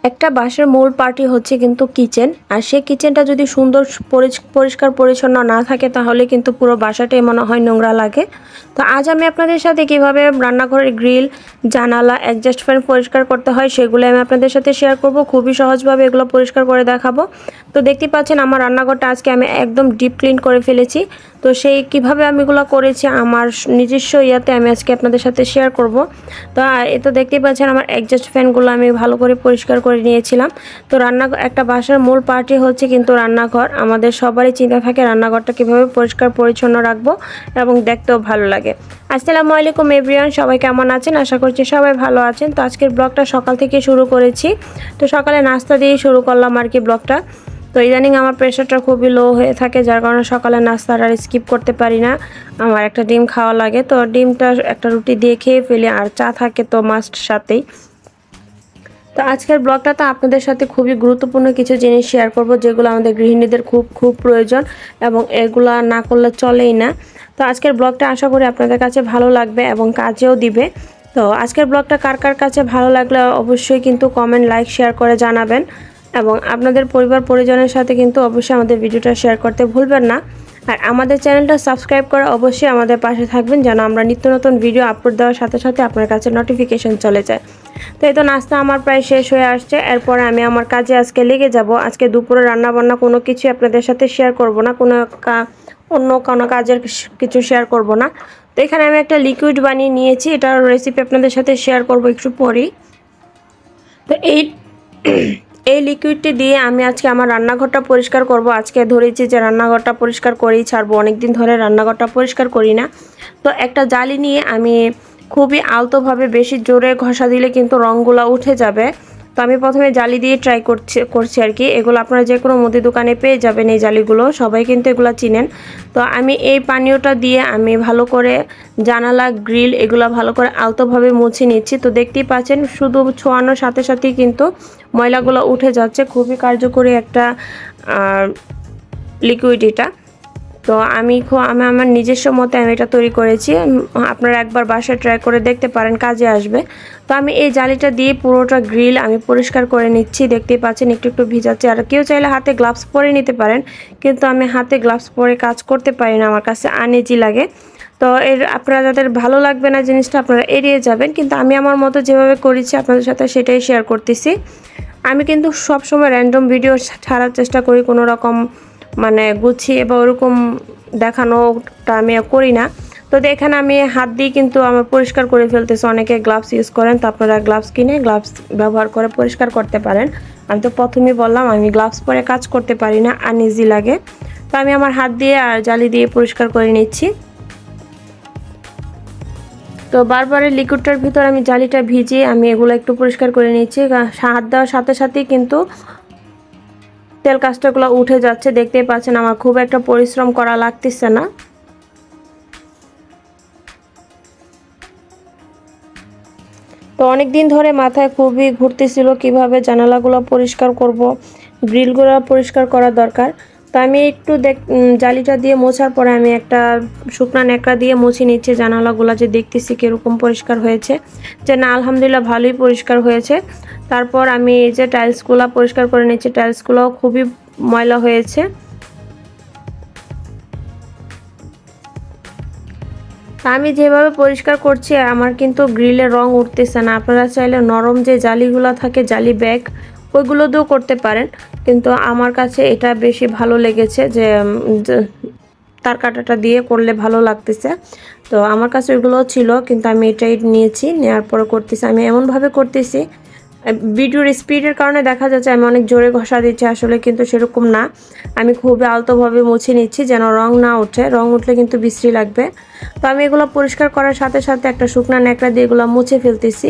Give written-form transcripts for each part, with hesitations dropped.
একটা বাসার মূল পার্টি হচ্ছে কিন্তু কিচেন, আর সেই কিচেনটা যদি সুন্দর পরিষ্কার পরিচ্ছন্ন না থাকে তাহলে কিন্তু পুরো বাসাটাই মনে হয় নোংরা লাগে। তো আজ আমি আপনাদের সাথে কিভাবে রান্নাঘরের গ্রিল, জানালা, অ্যাডজাস্ট ফ্যান পরিষ্কার করতে হয় সেগুলো আমি আপনাদের সাথে শেয়ার করব। খুবই সহজভাবে এগুলো পরিষ্কার করে দেখাবো। তো দেখতে পাচ্ছেন আমার রান্নাঘরটা আজকে আমি একদম ডিপ ক্লিন করে ফেলেছি। তো সেই কিভাবে আমি এগুলো করেছি আমার নিজস্ব ইয়াতে আমি আজকে আপনাদের সাথে শেয়ার করব। তো এটা দেখতেই পাচ্ছেন আমার অ্যাডজাস্ট ফ্যানগুলো আমি ভালো করে পরিষ্কার করে নিয়েছিলাম। তো একটা বাসার মূল পার্টি হচ্ছে কিন্তু রান্নাঘর। আমাদের সবারই চিন্তা থাকে রান্নাঘরটা কিভাবে পরিষ্কার পরিচ্ছন্ন রাখবো এবং দেখতেও ভালো লাগে। আসসালামু আলাইকুম এভরিওয়ান, সবাই কেমন আছেন? আশা করছি সবাই ভালো আছেন। তো আজকের ব্লগটা সকাল থেকে শুরু করেছি। তো সকালে নাস্তা দিয়ে শুরু করলাম আর কি ব্লগটা। তো ইদানিং আমার প্রেশারটা খুবই লো হয়ে থাকে, যার কারণে সকালে নাস্তাটা আর স্কিপ করতে পারি না। আমার একটা ডিম খাওয়া লাগে, তো ডিমটা একটা রুটি দিয়ে খেয়ে ফেলি, আর চা থাকে তো মাস্ট সাথেই। তো আজকের ব্লগটাতে আপনাদের সাথে খুবই গুরুত্বপূর্ণ কিছু জিনিস শেয়ার করব যেগুলো আমাদের গৃহিণীদের খুব খুব প্রয়োজন এবং এগুলা না করলে চলেই না। তো আজকের ব্লগটা আশা করি আপনাদের কাছে ভালো লাগবে এবং কাজেও দিবে। তো আজকের ব্লগটা কার কার কাছে ভালো লাগলে অবশ্যই কিন্তু কমেন্ট, লাইক, শেয়ার করে জানাবেন এবং আপনাদের পরিবার পরিজনের সাথে কিন্তু অবশ্যই আমাদের ভিডিওটা শেয়ার করতে ভুলবেন না। আর আমাদের চ্যানেলটা সাবস্ক্রাইব করে অবশ্যই আমাদের পাশে থাকবেন যেন আমরা নিত্য নতুন ভিডিও আপলোড দেওয়ার সাথে সাথে আপনার কাছে নোটিফিকেশন চলে যায়। তো এই তো নাস্তা আমার প্রায় শেষ হয়ে আসছে, এরপরে আমি আমার কাজে আজকে লেগে যাব। আজকে দুপুরে রান্নাবান্না কোনো কিছু আপনাদের সাথে শেয়ার করব না, অন্য কোনো কাজের কিছু শেয়ার করব না। তো এখানে আমি একটা লিকুইড বানিয়ে নিয়েছি, এটার রেসিপি আপনাদের সাথে শেয়ার করব একটু পরেই। তো এই লিকুইডটি দিয়ে আমি আজকে আমার রান্নাঘরটা পরিষ্কার করব। আজকে ধরেছি যে রান্নাঘরটা পরিষ্কার করেই ছাড়বো, অনেকদিন ধরে রান্নাঘরটা পরিষ্কার করি না। তো একটা জালি নিয়ে আমি খুবই আলতোভাবে, বেশি জোরে ঘষা দিলে কিন্তু রঙগুলো উঠে যাবে। তো আমি প্রথমে জালি দিয়ে ট্রাই করছি আর কি। এগুলো আপনারা যে কোনো মুদি দোকানে পেয়ে যাবেন, এই জালিগুলো সবাই কিন্তু এগুলো চিনেন। তো আমি এই পানীয়টা দিয়ে আমি ভালো করে জানালা, গ্রিল এগুলো ভালো করে আলতোভাবে মুছে নিচ্ছি। তো দেখতেই পাচ্ছেন শুধু ছোঁয়ানোর সাথে সাথেই কিন্তু ময়লাগুলো উঠে যাচ্ছে। খুবই কার্যকরী একটা লিকুইড এটা। তো আমি আমার নিজস্ব মতে আমি এটা তৈরি করেছি। আপনারা একবার বাসায় ট্রাই করে দেখতে পারেন, কাজে আসবে। তো আমি এই জালিটা দিয়ে পুরোটা গ্রিল আমি পরিষ্কার করে নিচ্ছি। দেখতেই পাচ্ছেন একটু একটু ভিজাচ্ছে। আর কেউ চাইলে হাতে গ্লাভস পরে নিতে পারেন, কিন্তু আমি হাতে গ্লাভস পরে কাজ করতে পারি না, আমার কাছে আনইজি লাগে। তো আপনারা যাদের ভালো লাগবে না জিনিসটা আপনারা এড়িয়ে যাবেন, কিন্তু আমি আমার মতো যেভাবে করেছি আপনাদের সাথে সেটাই শেয়ার করতেছি। আমি কিন্তু সবসময় র্যান্ডম ভিডিও ছাড়ার চেষ্টা করি, কোনো রকম মানে গুছিয়ে বা ওরকম দেখানোটা আমি করি না। তো এখানে আমি হাত দিয়ে কিন্তু আমার পরিষ্কার করে ফেলতেছি। অনেকে গ্লাভস ইউজ করেন, তো আপনারা গ্লাভস কিনে গ্লাভস ব্যবহার করে পরিষ্কার করতে পারেন। আমি তো প্রথমেই বললাম আমি গ্লাভস পরে কাজ করতে পারি না, আনইজি লাগে। তো আমি আমার হাত দিয়ে আর জালি দিয়ে পরিষ্কার করে নিচ্ছি। তো বারবার লিকুইডটার ভিতর আমি জালিটা ভিজিয়ে আমি এগুলো একটু পরিষ্কার করে নিচ্ছি। হাত দেওয়ার সাথে সাথেই কিন্তু তেল কাস্টারগুলো উঠে যাচ্ছে। দেখতেই পাচ্ছেন আমার খুব একটা পরিশ্রম করা লাগতেছে না। তো অনেক দিন ধরে মাথায় খুবই ঘুরতেছিল কিভাবে জানালাগুলো পরিষ্কার করব, গ্রিলগুলো পরিষ্কার করা দরকার। তো আমি একটু জালিটা দিয়ে মোছার পরে আমি একটা শুকনা ন্যাকড়া দিয়ে মুছে নিচ্ছি জানালাগুলো, যে দেখতেছি কীরকম পরিষ্কার হয়েছে। যে না, আলহামদুলিল্লাহ ভালোই পরিষ্কার হয়েছে। তারপর আমি এই যে টাইলসগুলো পরিষ্কার করে নিচ্ছি, টাইলসগুলোও খুবই ময়লা হয়েছে। আমি যেভাবে পরিষ্কার করছি আমার কিন্তু গ্রিলের রং উঠতেছে না। আপনারা চাইলে নরম যে জালিগুলো থাকে, জালি ব্যাগ, ওইগুলো দিয়েও করতে পারেন, কিন্তু আমার কাছে এটা বেশি ভালো লেগেছে যে তার কাঁটাটা দিয়ে করলে ভালো লাগতেছে। তো আমার কাছে ওইগুলো ছিল, কিন্তু আমি এটাই নিয়েছি, নেওয়ার পরে করতেছি। আমি এমনভাবে করতেছি, ভিডিওর স্পিডের কারণে দেখা যাচ্ছে আমি অনেক জোরে ঘষা দিচ্ছি, আসলে কিন্তু সেরকম না। আমি খুবই আলতোভাবে মুছে নিচ্ছি যেন রং না ওঠে, রং উঠলে কিন্তু বিশ্রী লাগবে। তো আমি এগুলো পরিষ্কার করার সাথে সাথে একটা শুকনা ন্যাকড়া দিয়ে এগুলো মুছে ফেলতেছি।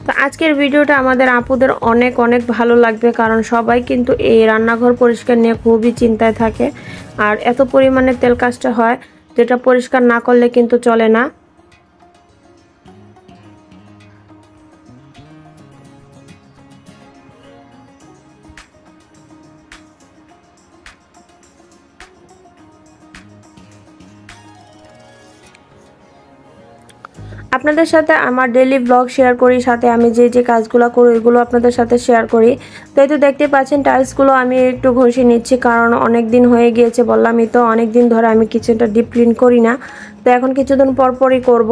তো আজকের ভিডিওটা আমাদের আপুদের অনেক অনেক ভালো লাগবে, কারণ সবাই কিন্তু এই রান্নাঘর পরিষ্কার নিয়ে খুবই চিন্তায় থাকে। আর এত পরিমাণে তেল কাজটা হয় যেটা পরিষ্কার না করলে কিন্তু চলে না। আপনাদের সাথে আমার ডেইলি ব্লগ শেয়ার করি, সাথে আমি যে যে কাজগুলো করি এগুলো আপনাদের সাথে শেয়ার করি। তো এই তো দেখতে পাচ্ছেন টাইলসগুলো আমি একটু ঘষে নিচ্ছি, কারণ অনেক দিন হয়ে গিয়েছে, বললামই তো অনেক দিন ধরে আমি কিচেনটা ডিপ ক্লিন করি না। তো এখন কিছুদিন পর পরই করব।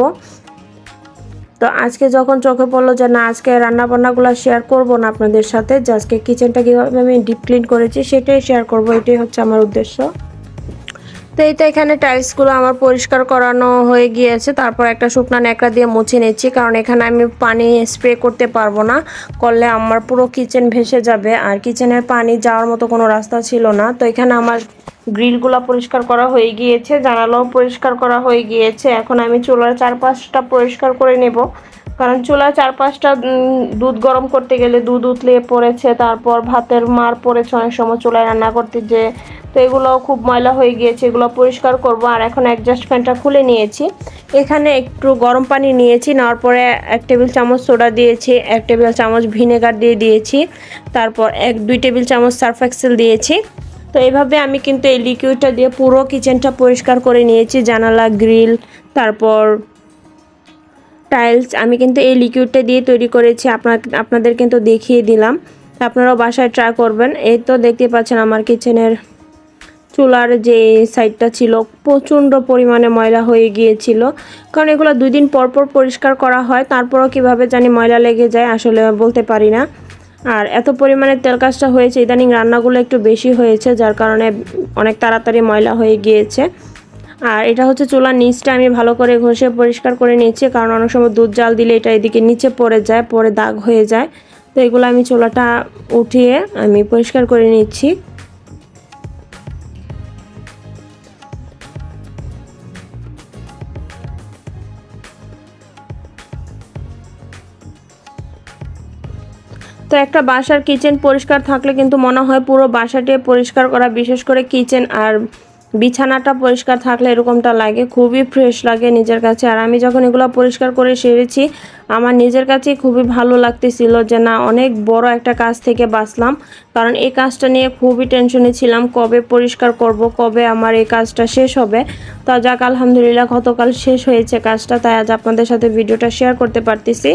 তো আজকে যখন চোখে পড়লো যে না, আজকে রান্নাবান্নাগুলো শেয়ার করব না আপনাদের সাথে, যে আজকে কিচেনটা কীভাবে আমি ডিপ ক্লিন করেছি সেটাই শেয়ার করব, এটাই হচ্ছে আমার উদ্দেশ্য। তো এই তো এখানে টাইলসগুলো আমার পরিষ্কার করানো হয়ে গিয়েছে, তারপর একটা শুকনা ন্যাকড়া দিয়ে মুছে নিচ্ছি, কারণ এখানে আমি পানি স্প্রে করতে পারবো না, করলে আমার পুরো কিচেন ভেসে যাবে, আর কিচেনের পানি যাওয়ার মতো কোনো রাস্তা ছিল না। তো এখানে আমার গ্রিলগুলো পরিষ্কার করা হয়ে গিয়েছে, জানালাও পরিষ্কার করা হয়ে গিয়েছে। এখন আমি চুলার চারপাশটা পরিষ্কার করে নেব, কারণ চুলার চারপাশটা দুধ গরম করতে গেলে দুধ উতলে পড়েছে, তারপর ভাতের মার পড়েছে অনেক সময় চুলায় রান্না করতে যে। তো এগুলো খুব ময়লা হয়ে গিয়েছে, এগুলো পরিষ্কার করব। আর এখন অ্যাডজাস্ট ফ্যানটা খুলে নিয়েছি, এখানে একটু গরম পানি নিয়েছি, নেওয়ার পরে 1 টেবিল চামচ সোডা দিয়েছি, 1 টেবিল চামচ ভিনেগার দিয়ে দিয়েছি, তারপর 2 টেবিল চামচ সার্ফ এক্সেল দিয়েছি। তো এইভাবে আমি কিন্তু এই লিকুইডটা দিয়ে পুরো কিচেনটা পরিষ্কার করে নিয়েছি, জানালা, গ্রিল, তারপর টাইলস। আমি কিন্তু এই লিকুইডটা দিয়ে তৈরি করেছি, আপনাদের কিন্তু দেখিয়ে দিলাম, আপনারাও বাসায় ট্রাই করবেন। এই তো দেখতে পাচ্ছেন আমার কিচেনের চুলার যে সাইডটা ছিল প্রচণ্ড পরিমাণে ময়লা হয়ে গিয়েছিল, কারণ এগুলো 2 দিন পর পর পরিষ্কার করা হয়, তারপরও কিভাবে জানি ময়লা লেগে যায় আসলে বলতে পারি না। আর এত পরিমাণে তেল কাজটা হয়েছে, ইদানিং রান্নাগুলো একটু বেশি হয়েছে, যার কারণে অনেক তাড়াতাড়ি ময়লা হয়ে গিয়েছে। আর এটা হচ্ছে চুলার নিচটা আমি ভালো করে ঘষে পরিষ্কার করে নিচ্ছি, কারণ অনেক সময় দুধ জাল দিলে এটা এদিকে নিচে পড়ে যায়, পরে দাগ হয়ে যায়। তো এগুলো আমি চুলাটা উঠিয়ে আমি পরিষ্কার করে নিচ্ছি। তো একটা বাসার কিচেন পরিষ্কার থাকলে কিন্তু মনে হয় পুরো বাসাটি পরিষ্কার করা, বিশেষ করে কিচেন আর বিছানাটা পরিষ্কার থাকলে এরকমটা লাগে, খুবই ফ্রেশ লাগে নিজের কাছে। আর আমি যখন এগুলো পরিষ্কার করে সেরেছি, আমার নিজের কাছেই খুবই ভালো লাগতেছিল যে না, অনেক বড় একটা কাজ থেকে বাঁচলাম, কারণ এই কাজটা নিয়ে খুবই টেনশনে ছিলাম, কবে পরিষ্কার করব, কবে আমার এই কাজটা শেষ হবে। তো যাক, আলহামদুলিল্লাহ গতকাল শেষ হয়েছে কাজটা, তাই আজ আপনাদের সাথে ভিডিওটা শেয়ার করতে পারতেছি।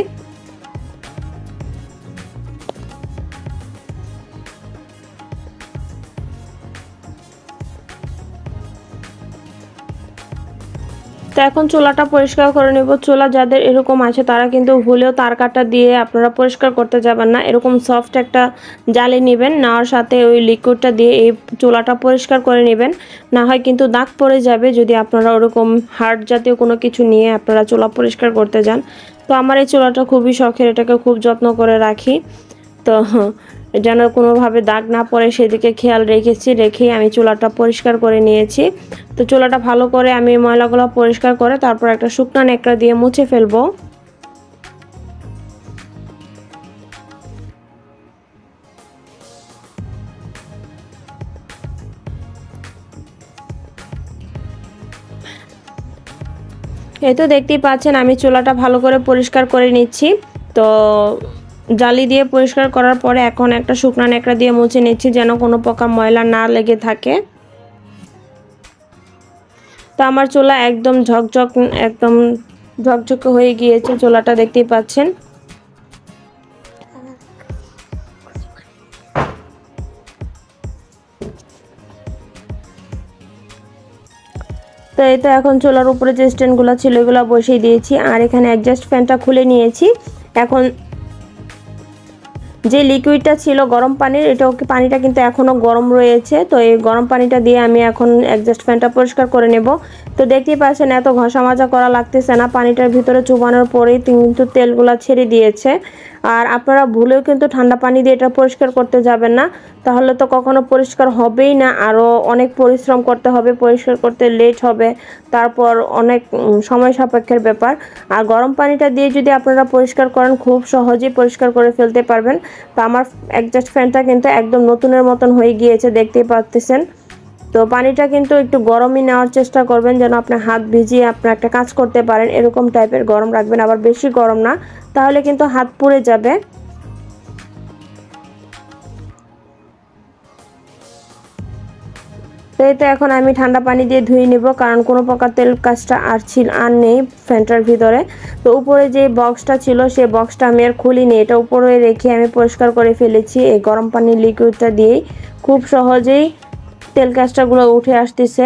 তো এখন চুলাটা পরিষ্কার করে নেব। চুলা যাদের এরকম আছে তারা কিন্তু ভুলেও তার কাটা দিয়ে আপনারা পরিষ্কার করতে যাবেন না, এরকম সফট একটা জালি নেবেন, নেওয়ার সাথে ওই লিকুইডটা দিয়ে এই চুলাটা পরিষ্কার করে নেবেন, না হয় কিন্তু দাগ পড়ে যাবে যদি আপনারা ওরকম হার্ড জাতীয় কোনো কিছু নিয়ে আপনারা চুলা পরিষ্কার করতে যান। তো আমার এই চুলাটা খুবই শখের, এটাকে খুব যত্ন করে রাখি, তো যেন কোনোভাবে দাগ না পড়ে সেদিকে খেয়াল রেখেই আমি চুলাটা পরিষ্কার করে নিয়েছি। তো চুলাটা ভালো করে আমি ময়লাগুলো পরিষ্কার করে তারপর একটা শুকনো ন্যাকড়া দিয়ে মুছে ফেলবো। এই তো দেখতেই পাচ্ছেন আমি চুলাটা ভালো করে পরিষ্কার করে নিচ্ছি। তো জালি দিয়ে পরিষ্কার করার পরে এখন একটা শুকনো ন্যাকড়া দিয়ে মুছে নিচ্ছি, যেন কোনো প্রকার ময়লা না লেগে থাকে। তো আমার চুলা একদম ঝকঝকে হয়ে গিয়েছে, চুলাটা দেখতেই পাচ্ছেন। তো এই তো এখন চুলার উপরে যে স্ট্যান্ডগুলো ছিল এগুলো বসিয়ে দিয়েছি, আর এখানে অ্যাডজাস্ট ফ্যানটা খুলে নিয়েছি। এখন যে লিকুইডটা ছিল গরম পানির, পানিটা কিন্তু এখনও গরম রয়েছে, তো এই গরম পানিটা দিয়ে আমি এখন অ্যাডজাস্ট ফ্যানটা পরিষ্কার করে নেব। তো দেখতেই পাচ্ছেন এত ঘষা মাজা করা লাগতেছে না, পানিটার ভিতরে চুবানোর পরেই কিন্তু তেলগুলা ছেড়ে দিয়েছে। আর আপনারা ভুলেও কিন্তু ঠান্ডা পানি দিয়ে এটা পরিষ্কার করতে যাবেন না, তাহলে তো কখনো পরিষ্কার হবেই না, আরও অনেক পরিশ্রম করতে হবে, পরিষ্কার করতে লেট হবে, তারপর অনেক সময় সাপেক্ষের ব্যাপার। আর গরম পানিটা দিয়ে যদি আপনারা পরিষ্কার করেন খুব সহজেই পরিষ্কার করে ফেলতে পারবেন। তো আমার অ্যাডজাস্ট ফ্যানটা কিন্তু একদম নতুনের মতন হয়ে গিয়েছে, দেখতেই পাচ্ছেন। তো পানিটা কিন্তু একটু গরমই নেওয়ার চেষ্টা করবেন, যেন আপনার হাত ভিজিয়ে আপনার একটা কাজ করতে পারেন, এরকম টাইপের গরম রাখবেন, আবার বেশি গরম না, তাহলে কিন্তু হাত পুড়ে যাবে। তো এই তো এখন আমি ঠান্ডা পানি দিয়ে ধুয়ে নিব, কারণ কোনো প্রকার তেল কাজটা আর নেই ফ্যানটার ভিতরে। তো উপরে যে বক্সটা ছিল সেই বক্সটা আমি আর খুলিনি, এটা উপরে রেখে আমি পরিষ্কার করে ফেলেছি এই গরম পানির লিকুইডটা দিয়েই। খুব সহজেই তেল কাজটাগুলো উঠে আসতেছে।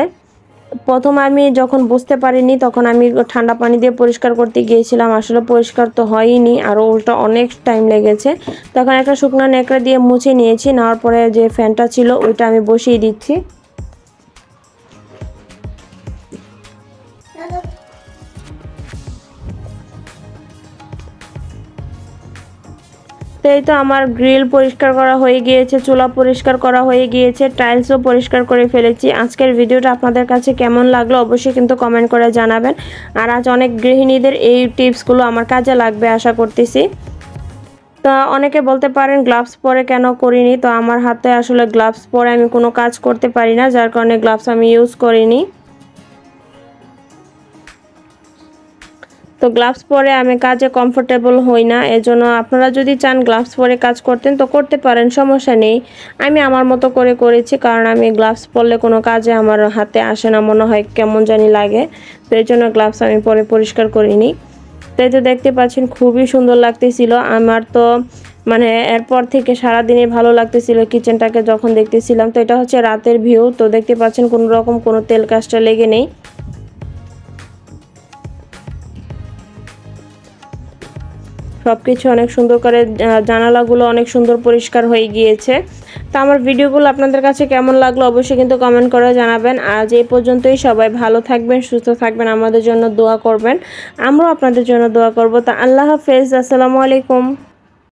প্রথম আমি যখন বুঝতে পারিনি তখন আমি ঠান্ডা পানি দিয়ে পরিষ্কার করতে গিয়েছিলাম, আসলে পরিষ্কার তো হয়নি, আরও উল্টা অনেক টাইম লেগেছে। তখন একটা শুকনো ন্যাকড়া দিয়ে মুছে নিয়েছি, নেওয়ার পরে যে ফ্যানটা ছিল ওইটা আমি বসিয়ে দিচ্ছি। তো এই তো আমার গ্রিল পরিষ্কার করা হয়ে গিয়েছে, চুলা পরিষ্কার করা হয়ে গিয়েছে, টাইলসও পরিষ্কার করে ফেলেছি। আজকের ভিডিওটা আপনাদের কাছে কেমন লাগলো অবশ্যই কিন্তু কমেন্ট করে জানাবেন। আর আজ অনেক গৃহিণীদের এই টিপসগুলো আমার কাজে লাগবে আশা করতেছি। তো অনেকে বলতে পারেন গ্লাভস পরে কেন করিনি, তো আমার হাতে আসলে গ্লাভস পরে আমি কোনো কাজ করতে পারি না, যার কারণে গ্লাভস আমি ইউজ করিনি। তো গ্লাভস পরে আমি কাজে কমফোর্টেবল হই না, এজন্য আপনারা যদি চান গ্লাভস পরে কাজ করতেন তো করতে পারেন, সমস্যা নেই। আমি আমার মতো করে করেছি, কারণ আমি গ্লাভস পরলে কোনো কাজে আমার হাতে আসে না, মনে হয় কেমন জানি লাগে। তো এই জন্য গ্লাভস আমি পরে পরিষ্কার করিনি। তো এই তো দেখতে পাচ্ছেন খুবই সুন্দর লাগতেছিল আমার, তো মানে এরপর থেকে সারাদিনই ভালো লাগতেছিল কিচেনটাকে যখন দেখতেছিলাম। তো এটা হচ্ছে রাতের ভিউ, তো দেখতে পাচ্ছেন কোনো রকম কোনো তেল কাজটা লেগে নেই। সবকিছু অনেক সুন্দর করে, জানালাগুলো অনেক সুন্দর পরিষ্কার হয়ে গিয়েছে। তো আমার ভিডিওগুলো আপনাদের কাছে কেমন লাগলো অবশ্যই কিন্তু কমেন্ট করে জানাবেন। আজ এই পর্যন্তই, সবাই ভালো থাকবেন, সুস্থ থাকবেন, আমাদের জন্য দোয়া করবেন, আমরাও আপনাদের জন্য দোয়া করব। তা আল্লাহ হাফেজ, আসসালামু আলাইকুম।